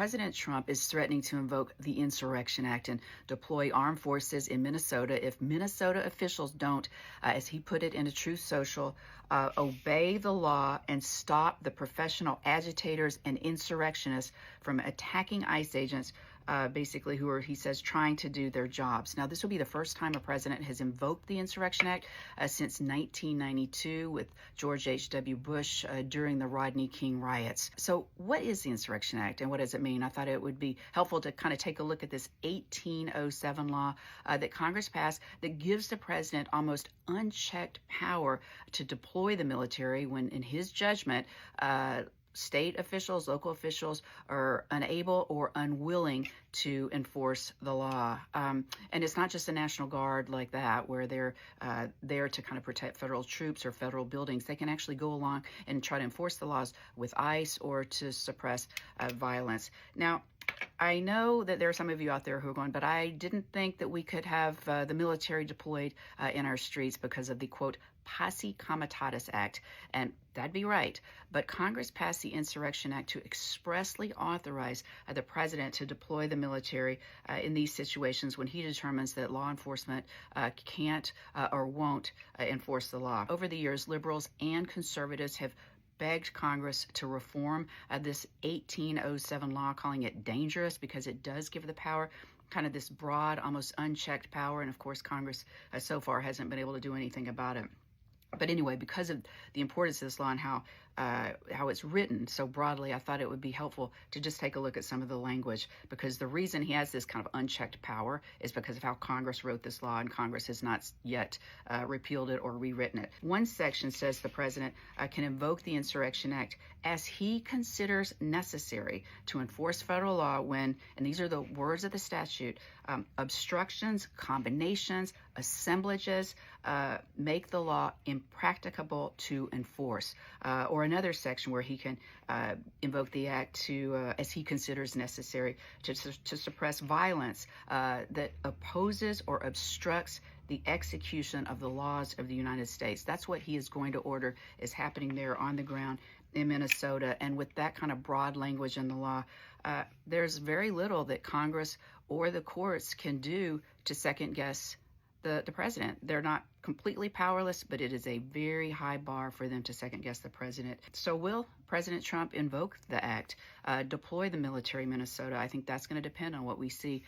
President Trump is threatening to invoke the Insurrection Act and deploy armed forces in Minnesota if Minnesota officials don't, as he put it in a Truth Social, obey the law and stop the professional agitators and insurrectionists from attacking ICE agents, basically who are, he says, trying to do their jobs. Now, this will be the first time a president has invoked the Insurrection Act since 1992 with George H.W. Bush during the Rodney King riots. So what is the Insurrection Act and what does it mean? I thought it would be helpful to kind of take a look at this 1807 law that Congress passed that gives the president almost unchecked power to deploy the military when, in his judgment, state officials, local officials are unable or unwilling to enforce the law. And it's not just the National Guard like that, where they're there to kind of protect federal troops or federal buildings. They can actually go along and try to enforce the laws with ICE or to suppress violence. Now, I know that there are some of you out there who are going, but I didn't think that we could have the military deployed in our streets because of the, quote, Posse Comitatus Act. And that'd be right. But Congress passed the Insurrection Act to expressly authorize the president to deploy the military in these situations when he determines that law enforcement can't or won't enforce the law. Over the years, liberals and conservatives have begged Congress to reform this 1807 law, calling it dangerous because it does give the power kind of this broad, almost unchecked power. And of course, Congress so far hasn't been able to do anything about it. But anyway, because of the importance of this law and how it's written so broadly, I thought it would be helpful to just take a look at some of the language, because the reason he has this kind of unchecked power is because of how Congress wrote this law, and Congress has not yet repealed it or rewritten it. One section says the president can invoke the Insurrection Act as he considers necessary to enforce federal law when, and these are the words of the statute, obstructions, combinations, assemblages make the law impracticable to enforce. Or another section where he can invoke the act to, as he considers necessary, to suppress violence that opposes or obstructs the execution of the laws of the United States. That's what he is going to order is happening there on the ground in Minnesota. And with that kind of broad language in the law, there's very little that Congress or the courts can do to second guess the president. They're not completely powerless, but it is a very high bar for them to second guess the president. So will President Trump invoke the act, deploy the military in Minnesota? I think that's going to depend on what we see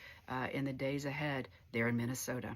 in the days ahead there in Minnesota.